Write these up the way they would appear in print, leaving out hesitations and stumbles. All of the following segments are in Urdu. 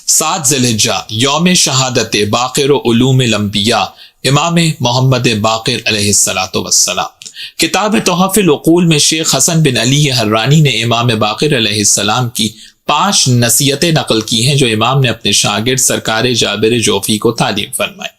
7 ذی الحجہ یوم شہادت باقر علوم الانبیاء امام محمد باقر علیہ السلام۔ کتاب تحف العقول میں شیخ حسن بن علی حرانی نے امام باقر علیہ السلام کی 5 نصیحتیں نقل کی ہیں جو امام نے اپنے شاگرد سرکار جابر جوفی کو تعلیم فرمائی۔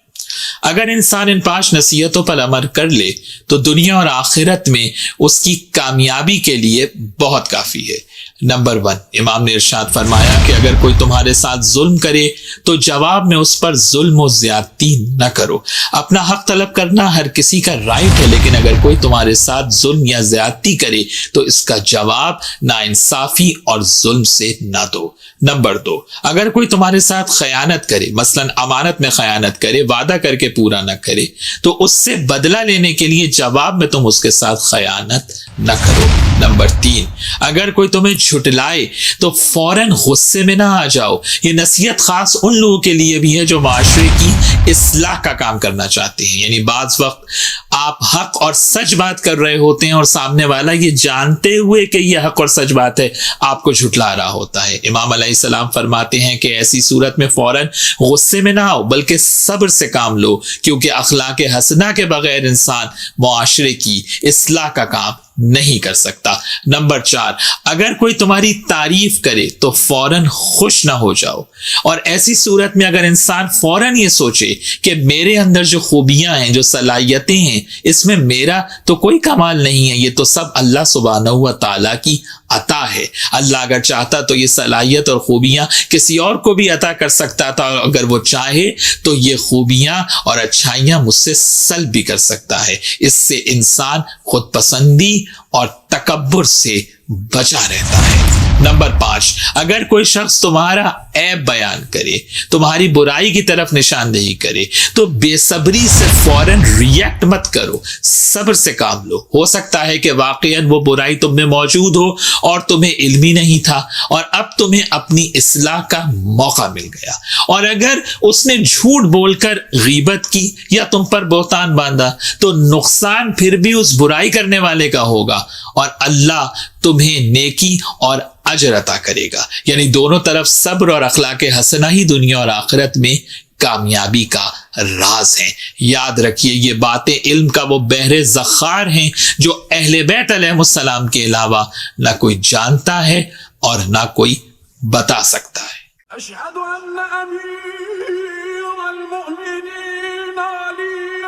اگر انسان ان 5 نصیحتوں پر عمل کر لے تو دنیا اور آخرت میں اس کی کامیابی کے لیے بہت کافی ہے۔ نمبر 1، امام نے ارشاد فرمایا کہ اگر کوئی تمہارے ساتھ ظلم کرے تو جواب میں اس پر ظلم و زیادتی نہ کرو۔ اپنا حق طلب کرنا ہر کسی کا رائٹ ہے، لیکن اگر کوئی تمہارے ساتھ ظلم یا زیادتی کرے تو اس کا جواب ناانصافی اور ظلم سے نہ دو۔ نمبر 2، اگر کوئی تمہارے ساتھ خیانت کرے، مثلا امانت میں خیانت کرے، وعدہ کر کے پورا نہ کرے، تو اس سے بدلہ لینے کے لیے جواب میں تم اس کے ساتھ خیانت نہ کرو۔ نمبر 3، اگر کوئی تمہیں جھٹلائے تو فوراً غصے میں نہ آ جاؤ۔ یہ نصیحت خاص ان لوگوں کے لیے بھی ہے جو معاشرے کی اصلاح کا کام کرنا چاہتے ہیں، یعنی بعض وقت آپ حق اور سچ بات کر رہے ہوتے ہیں اور سامنے والا یہ جانتے ہوئے کہ یہ حق اور سچ بات ہے آپ کو جھٹلا رہا ہوتا ہے۔ امام علیہ السلام فرماتے ہیں کہ ایسی صورت میں فوراً غصے میں نہ آؤ بلکہ صبر سے کام لو، کیونکہ اخلاق حسنہ کے بغیر انسان معاشرے کی اصلاح کا کام نہیں کر سکتا۔ نمبر 4، اگر کوئی تمہاری تعریف کرے تو فوراً خوش نہ ہو جاؤ، اور ایسی صورت میں اگر انسان فوراً یہ سوچے کہ میرے اندر جو خوبیاں ہیں، جو صلاحیتیں ہیں، اس میں میرا تو کوئی کمال نہیں ہے، یہ تو سب اللہ سبحانہ و تعالیٰ کی عطا ہے۔ اللہ اگر چاہتا تو یہ صلاحیت اور خوبیاں کسی اور کو بھی عطا کر سکتا تھا، اگر وہ چاہے تو یہ خوبیاں اور اچھائیاں مجھ سے سلب بھی کر سکتا ہے۔ اس سے انسان خود پسندی اور تکبر سے بچا رہتا ہے۔ نمبر 5، اگر کوئی شخص تمہارا عیب بیان کرے، تمہاری برائی کی طرف نشاندہی کرے تو بے صبری سے فوراً ریئیکٹ مت کرو، صبر سے کام لو۔ ہو سکتا ہے کہ واقعاً وہ برائی تم میں موجود ہو اور تمہیں علم ہی نہیں تھا، اور اب تمہیں اپنی اصلاح کا موقع مل گیا، اور اگر اس نے جھوٹ بول کر غیبت کی یا تم پر بہتان باندھا تو نقصان پھر بھی اس برائی کرنے والے کا ہوگا، اور اللہ تمہیں نیکی اور اجر عطا کرے گا۔ یعنی دونوں طرف صبر اور اخلاق حسنہ ہی دنیا اور آخرت میں کامیابی کا راز ہیں۔ یاد رکھیے یہ باتیں علم کا وہ بحر ذخار ہیں جو اہل بیت علیہ السلام کے علاوہ نہ کوئی جانتا ہے اور نہ کوئی بتا سکتا ہے۔ اشہد ان امیر المؤمنین علی